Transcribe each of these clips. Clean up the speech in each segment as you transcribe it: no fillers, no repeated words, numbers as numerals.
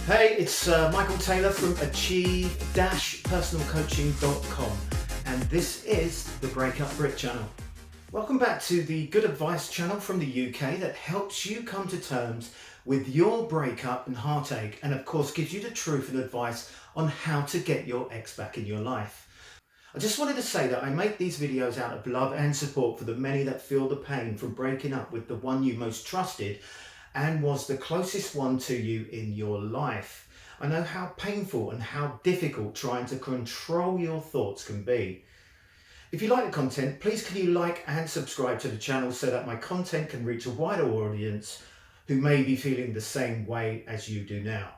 Hey, it's Michael Taylor from achieve-personalcoaching.com, and this is the Breakup Brit channel. Welcome back to the good advice channel from the UK that helps you come to terms with your breakup and heartache, and of course gives you the truth and advice on how to get your ex back in your life. I just wanted to say that I make these videos out of love and support for the many that feel the pain from breaking up with the one you most trusted and was the closest one to you in your life. I know how painful and how difficult trying to control your thoughts can be. If you like the content, please can you like and subscribe to the channel so that my content can reach a wider audience who may be feeling the same way as you do now.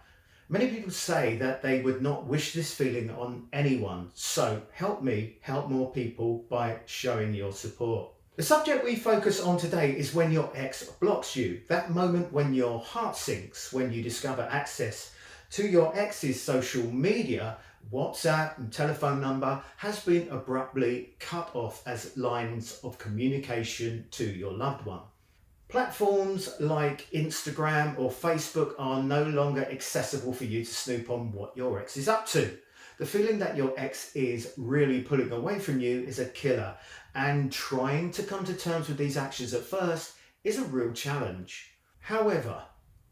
Many people say that they would not wish this feeling on anyone, so help me help more people by showing your support. The subject we focus on today is when your ex blocks you. That moment when your heart sinks, when you discover access to your ex's social media, WhatsApp and telephone number has been abruptly cut off as lines of communication to your loved one. Platforms like Instagram or Facebook are no longer accessible for you to snoop on what your ex is up to. The feeling that your ex is really pulling away from you is a killer, and trying to come to terms with these actions at first is a real challenge. However,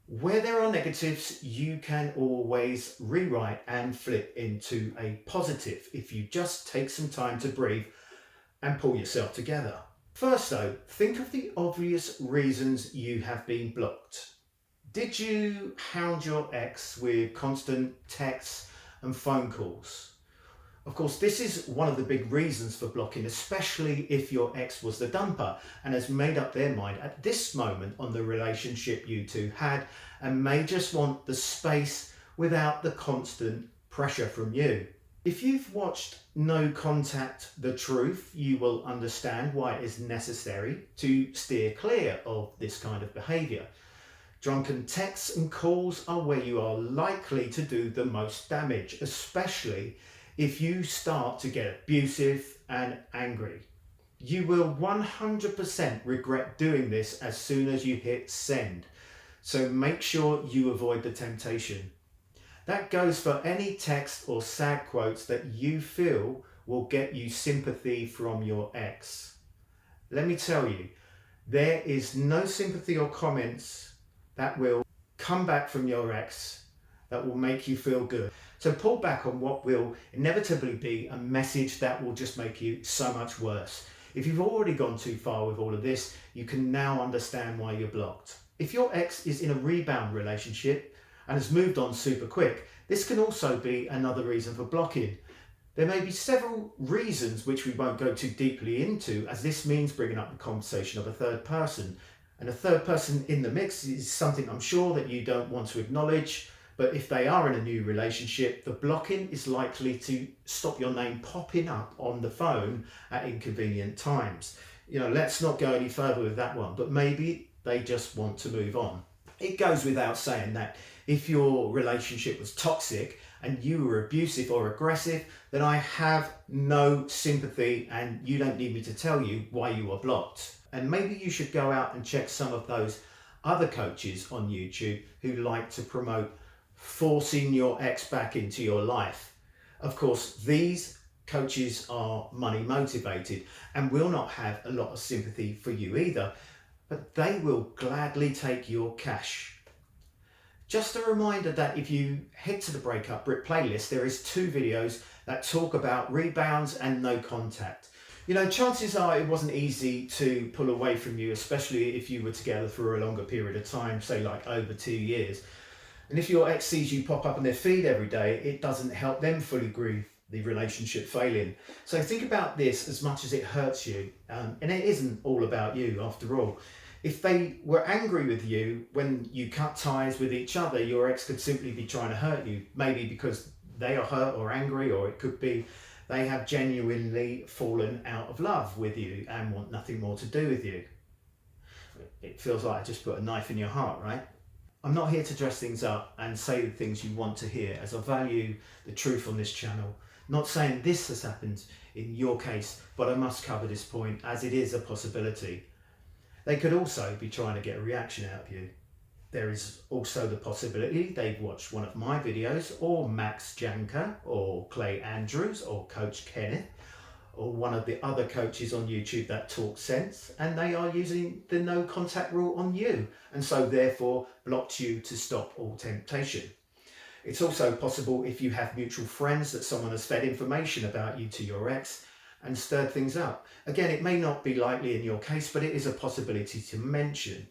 where there are negatives, you can always rewrite and flip into a positive if you just take some time to breathe and pull yourself together. First though, think of the obvious reasons you have been blocked. Did you hound your ex with constant texts and phone calls? Of course, this is one of the big reasons for blocking, especially if your ex was the dumper and has made up their mind at this moment on the relationship you two had and may just want the space without the constant pressure from you. If you've watched No Contact The Truth, you will understand why it is necessary to steer clear of this kind of behaviour. Drunken texts and calls are where you are likely to do the most damage, especially if you start to get abusive and angry. You will 100% regret doing this as soon as you hit send, so make sure you avoid the temptation. That goes for any text or sad quotes that you feel will get you sympathy from your ex. Let me tell you, there is no sympathy or comments that will come back from your ex that will make you feel good. So pull back on what will inevitably be a message that will just make you so much worse. If you've already gone too far with all of this, you can now understand why you're blocked. If your ex is in a rebound relationship and has moved on super quick, this can also be another reason for blocking. There may be several reasons which we won't go too deeply into, as this means bringing up the conversation of a third person. And a third person in the mix is something I'm sure that you don't want to acknowledge, but if they are in a new relationship, the blocking is likely to stop your name popping up on the phone at inconvenient times. Let's not go any further with that one, but maybe they just want to move on. It goes without saying that if your relationship was toxic and you were abusive or aggressive, then I have no sympathy and you don't need me to tell you why you are blocked. And maybe you should go out and check some of those other coaches on YouTube who like to promote forcing your ex back into your life. Of course, these coaches are money motivated and will not have a lot of sympathy for you either, but they will gladly take your cash. Just a reminder that if you head to the Breakup Brit playlist, there is 2 videos that talk about rebounds and no contact. Chances are it wasn't easy to pull away from you, especially if you were together for a longer period of time, say like over 2 years. And if your ex sees you pop up on their feed every day, it doesn't help them fully grieve the relationship failing. So think about this as much as it hurts you. And it isn't all about you after all. If they were angry with you when you cut ties with each other, your ex could simply be trying to hurt you, maybe because they are hurt or angry, or it could be they have genuinely fallen out of love with you and want nothing more to do with you. It feels like I just put a knife in your heart, right? I'm not here to dress things up and say the things you want to hear, as I value the truth on this channel. Not saying this has happened in your case, but I must cover this point as it is a possibility. They could also be trying to get a reaction out of you. There is also the possibility they've watched one of my videos, or Max Janker, or Clay Andrews, or Coach Kenneth, or one of the other coaches on YouTube that talk sense, and they are using the no contact rule on you, and so therefore blocked you to stop all temptation. It's also possible if you have mutual friends that someone has fed information about you to your ex and stirred things up. Again, it may not be likely in your case, but it is a possibility to mention.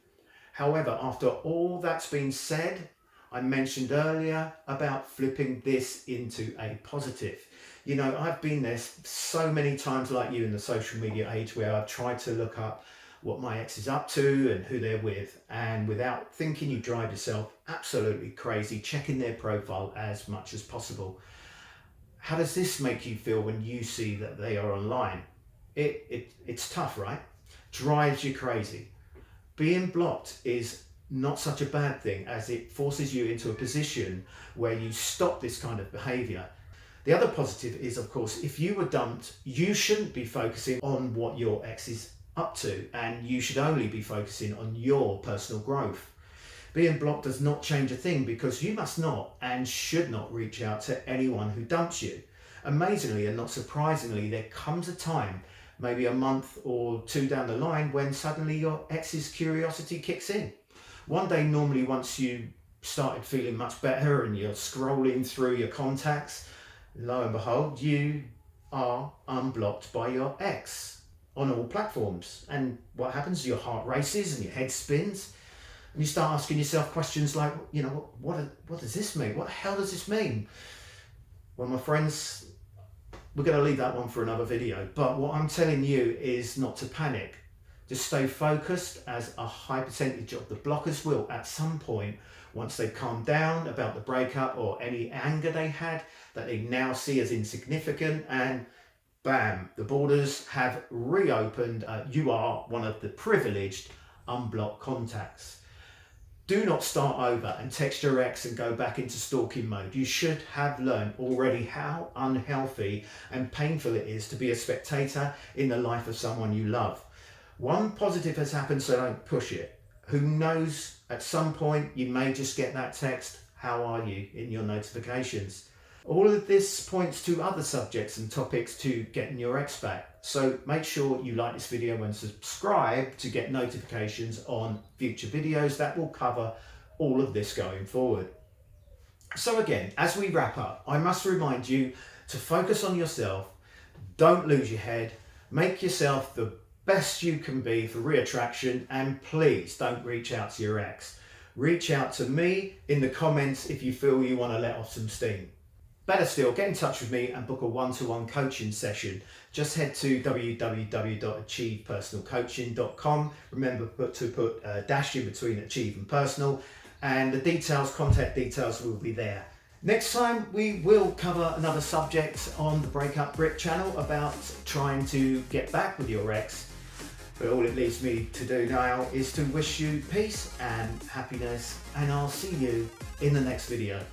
However, after all that's been said, I mentioned earlier about flipping this into a positive. You know, I've been there so many times like you in the social media age where I've tried to look up what my ex is up to and who they're with, and without thinking, you drive yourself absolutely crazy checking their profile as much as possible. How does this make you feel when you see that they are online? It's tough, right? Drives you crazy. Being blocked is not such a bad thing, as it forces you into a position where you stop this kind of behavior. The other positive is, of course, if you were dumped, you shouldn't be focusing on what your ex is up to, and you should only be focusing on your personal growth. Being blocked does not change a thing, because you must not and should not reach out to anyone who dumps you. Amazingly and not surprisingly, there comes a time, maybe a month or two down the line, when suddenly your ex's curiosity kicks in. One day, normally, once you started feeling much better and you're scrolling through your contacts, lo and behold, you are unblocked by your ex on all platforms. And what happens? Your heart races and your head spins, and you start asking yourself questions like, you know, what does this mean? What the hell does this mean? Well, my friends, we're going to leave that one for another video. But what I'm telling you is not to panic. Just stay focused, as a high percentage of the blockers will, at some point, once they've calmed down about the breakup or any anger they had that they now see as insignificant, and bam, the borders have reopened. You are one of the privileged unblocked contacts. Do not start over and text your ex and go back into stalking mode. You should have learned already how unhealthy and painful it is to be a spectator in the life of someone you love. One positive has happened, so don't push it. Who knows, at some point you may just get that text, "How are you?" in your notifications. All of this points to other subjects and topics to getting your ex back. So make sure you like this video and subscribe to get notifications on future videos that will cover all of this going forward. So again, as we wrap up, I must remind you to focus on yourself. Don't lose your head. Make yourself the best you can be for reattraction, and please don't reach out to your ex. Reach out to me in the comments if you feel you want to let off some steam. Better still, get in touch with me and book a one-to-one coaching session. Just head to www.achievepersonalcoaching.com. Remember to put a dash in between achieve and personal, and the details, contact details, will be there. Next time we will cover another subject on the Breakup Brit channel about trying to get back with your ex. But all it leaves me to do now is to wish you peace and happiness, and I'll see you in the next video.